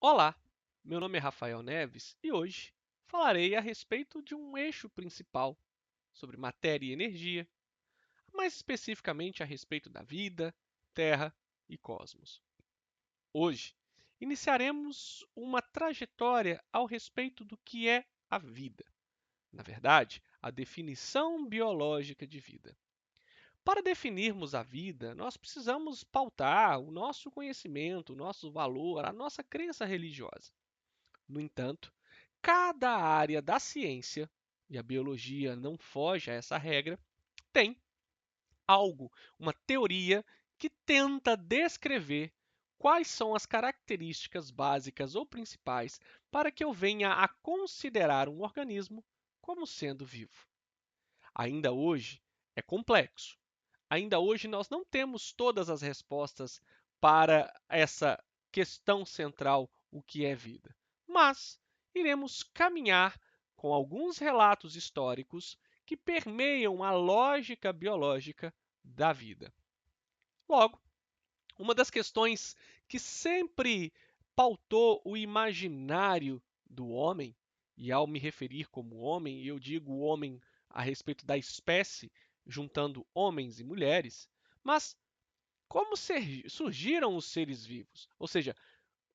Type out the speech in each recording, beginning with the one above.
Olá, meu nome é Rafael Neves e hoje falarei a respeito de um eixo principal sobre matéria e energia, mais especificamente a respeito da vida, Terra e cosmos. Hoje iniciaremos uma trajetória ao respeito do que é a vida. Na verdade, a definição biológica de vida. Para definirmos a vida, nós precisamos pautar o nosso conhecimento, o nosso valor, a nossa crença religiosa. No entanto, cada área da ciência, e a biologia não foge a essa regra, tem algo, uma teoria que tenta descrever quais são as características básicas ou principais para que eu venha a considerar um organismo como sendo vivo. Ainda hoje é complexo. Ainda hoje nós não temos todas as respostas para essa questão central, o que é vida. Mas iremos caminhar com alguns relatos históricos que permeiam a lógica biológica da vida. Logo, uma das questões que sempre pautou o imaginário do homem, e ao me referir como homem, eu digo homem a respeito da espécie, juntando homens e mulheres, mas como surgiram os seres vivos? Ou seja,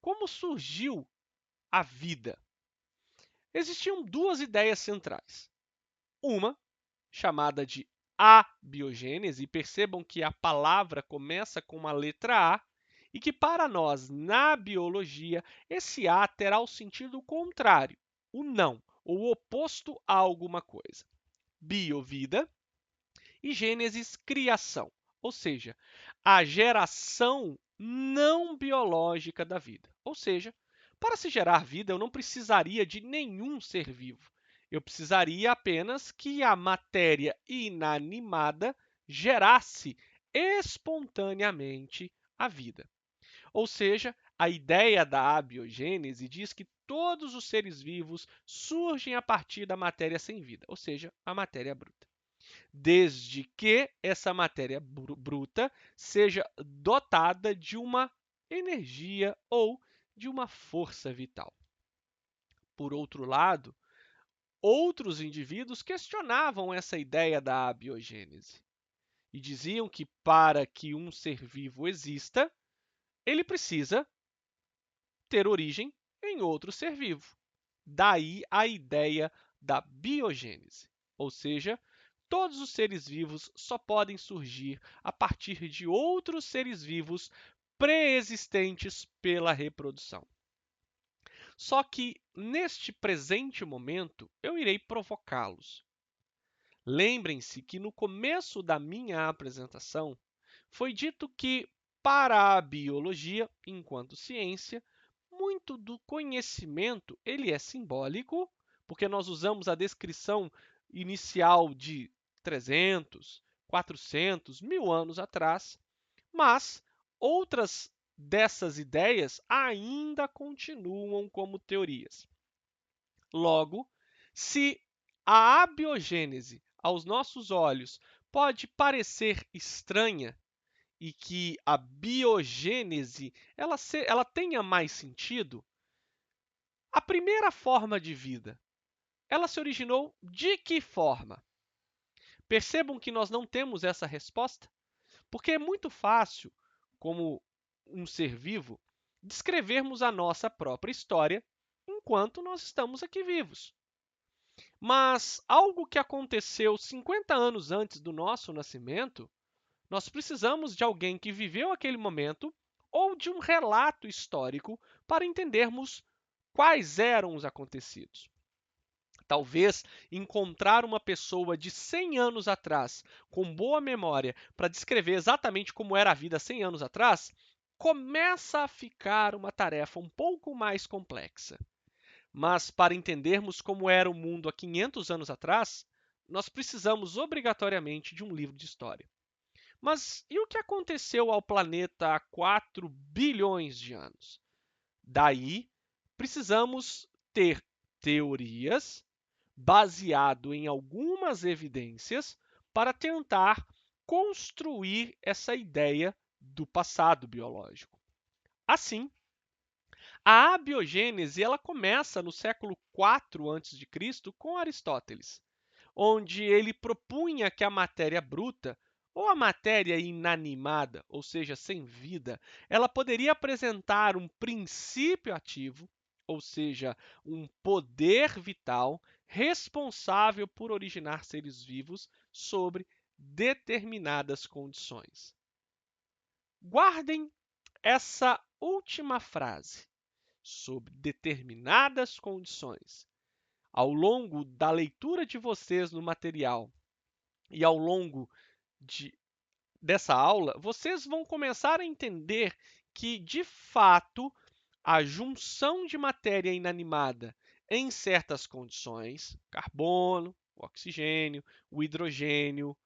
como surgiu a vida? Existiam duas ideias centrais. Uma, chamada de abiogênese, e percebam que a palavra começa com a letra A, e que para nós, na biologia, esse A terá o sentido contrário, o não, ou o oposto a alguma coisa. Bio, vida, e Gênesis, criação, ou seja, a geração não biológica da vida. Ou seja, para se gerar vida, eu não precisaria de nenhum ser vivo. Eu precisaria apenas que a matéria inanimada gerasse espontaneamente a vida. Ou seja, a ideia da abiogênese diz que todos os seres vivos surgem a partir da matéria sem vida, ou seja, a matéria bruta, desde que essa matéria bruta seja dotada de uma energia ou de uma força vital. Por outro lado, outros indivíduos questionavam essa ideia da abiogênese e diziam que para que um ser vivo exista, ele precisa ter origem em outro ser vivo. Daí a ideia da biogênese, ou seja, todos os seres vivos só podem surgir a partir de outros seres vivos pré-existentes pela reprodução. Só que, neste presente momento, eu irei provocá-los. Lembrem-se que no começo da minha apresentação foi dito que, para a biologia, enquanto ciência, muito do conhecimento ele é simbólico, porque nós usamos a descrição inicial de 300, 400, 1000 anos atrás, mas outras dessas ideias ainda continuam como teorias. Logo, se a abiogênese, aos nossos olhos, pode parecer estranha e que a biogênese ela tenha mais sentido, a primeira forma de vida, ela se originou de que forma? Percebam que nós não temos essa resposta, porque é muito fácil, como um ser vivo, descrevermos a nossa própria história enquanto nós estamos aqui vivos. Mas algo que aconteceu 50 anos antes do nosso nascimento, nós precisamos de alguém que viveu aquele momento ou de um relato histórico para entendermos quais eram os acontecidos. Talvez encontrar uma pessoa de 100 anos atrás com boa memória para descrever exatamente como era a vida 100 anos atrás começa a ficar uma tarefa um pouco mais complexa. Mas para entendermos como era o mundo há 500 anos atrás, nós precisamos obrigatoriamente de um livro de história. Mas e o que aconteceu ao planeta há 4 bilhões de anos? Daí, precisamos ter teorias baseado em algumas evidências para tentar construir essa ideia do passado biológico. Assim, A abiogênese ela começa no século IV a.C. com Aristóteles, onde ele propunha que a matéria bruta, ou a matéria inanimada, ou seja, sem vida, ela poderia apresentar um princípio ativo, ou seja, um poder vital responsável por originar seres vivos sobre determinadas condições. Guardem essa última frase, sob determinadas condições. Ao longo da leitura de vocês no material e ao longo dessa aula, vocês vão começar a entender que, de fato, a junção de matéria inanimada em certas condições, carbono, o oxigênio, o hidrogênio,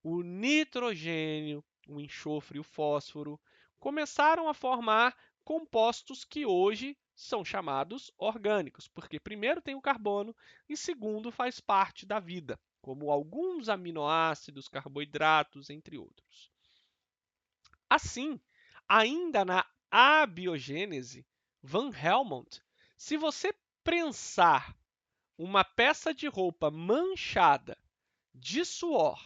o nitrogênio, o enxofre e o fósforo, começaram a formar compostos que hoje são chamados orgânicos, porque primeiro tem o carbono e segundo faz parte da vida, como alguns aminoácidos, carboidratos, entre outros. Assim, ainda na abiogênese, Van Helmont, se você prensar uma peça de roupa manchada de suor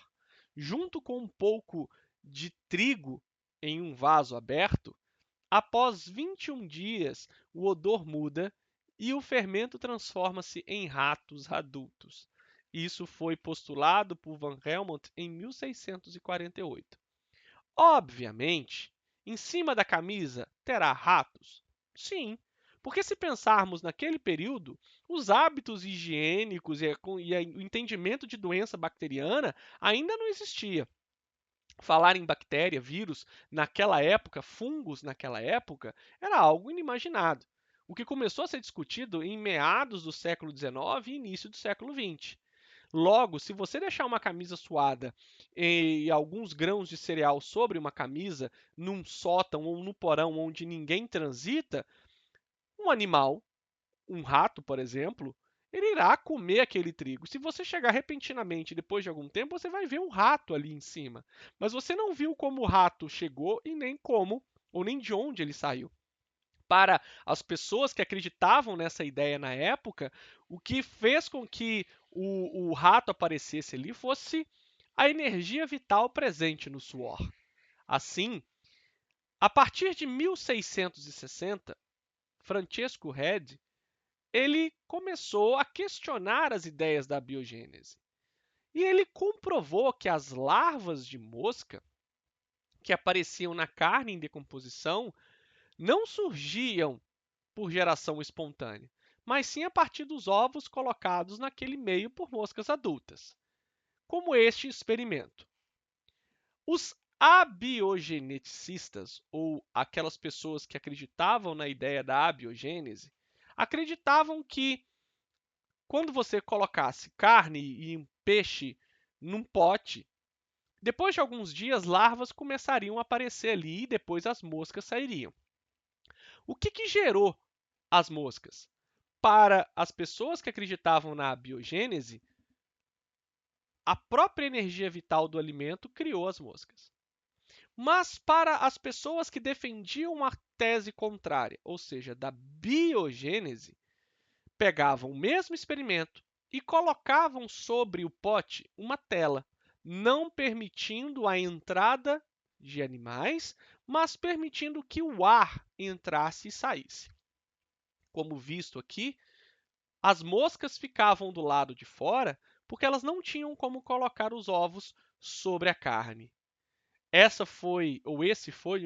junto com um pouco de trigo em um vaso aberto, após 21 dias o odor muda e o fermento transforma-se em ratos adultos. Isso foi postulado por Van Helmont em 1648. Obviamente, em cima da camisa terá ratos? Sim, porque se pensarmos naquele período, os hábitos higiênicos e o entendimento de doença bacteriana ainda não existia. Falar em bactéria, vírus naquela época, fungos naquela época, era algo inimaginado. O que começou a ser discutido em meados do século XIX e início do século XX. Logo, se você deixar uma camisa suada e alguns grãos de cereal sobre uma camisa, num sótão ou no porão onde ninguém transita, um animal, um rato, por exemplo, ele irá comer aquele trigo. Se você chegar repentinamente depois de algum tempo, você vai ver um rato ali em cima. Mas você não viu como o rato chegou e nem como ou nem de onde ele saiu. Para as pessoas que acreditavam nessa ideia na época, o que fez com que o rato aparecesse ali fosse a energia vital presente no suor. Assim, a partir de 1660, Francesco Redi ele começou a questionar as ideias da biogênese. E ele comprovou que as larvas de mosca que apareciam na carne em decomposição não surgiam por geração espontânea, mas sim a partir dos ovos colocados naquele meio por moscas adultas, como este experimento. Os abiogeneticistas, ou aquelas pessoas que acreditavam na ideia da abiogênese, acreditavam que quando você colocasse carne e um peixe num pote, depois de alguns dias, larvas começariam a aparecer ali e depois as moscas sairiam. O que gerou as moscas? Para as pessoas que acreditavam na biogênese, a própria energia vital do alimento criou as moscas. Mas para as pessoas que defendiam a tese contrária, ou seja, da biogênese, pegavam o mesmo experimento e colocavam sobre o pote uma tela, não permitindo a entrada de animais, mas permitindo que o ar entrasse e saísse. Como visto aqui, as moscas ficavam do lado de fora porque elas não tinham como colocar os ovos sobre a carne. Esse foi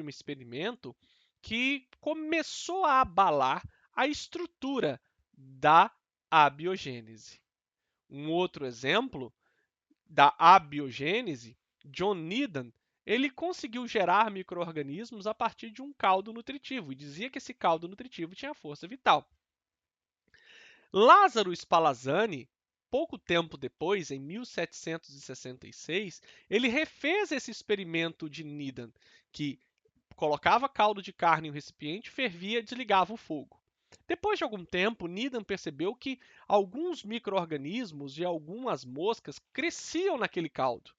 um experimento que começou a abalar a estrutura da abiogênese. Um outro exemplo da abiogênese, John Needham, ele conseguiu gerar micro-organismos a partir de um caldo nutritivo e dizia que esse caldo nutritivo tinha força vital. Lázaro Spallanzani, pouco tempo depois, em 1766, ele refez esse experimento de Needham, que colocava caldo de carne em um recipiente, fervia e desligava o fogo. Depois de algum tempo, Needham percebeu que alguns micro-organismos e algumas moscas cresciam naquele caldo.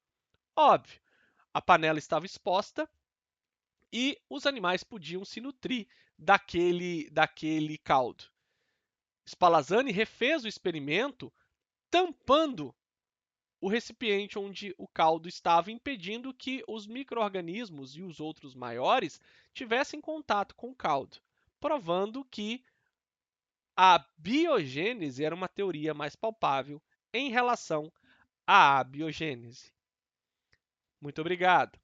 Óbvio, a panela estava exposta e os animais podiam se nutrir daquele caldo. Spallanzani refez o experimento tampando o recipiente onde o caldo estava, impedindo que os micro-organismos e os outros maiores tivessem contato com o caldo, provando que a biogênese era uma teoria mais palpável em relação à abiogênese. Muito obrigado.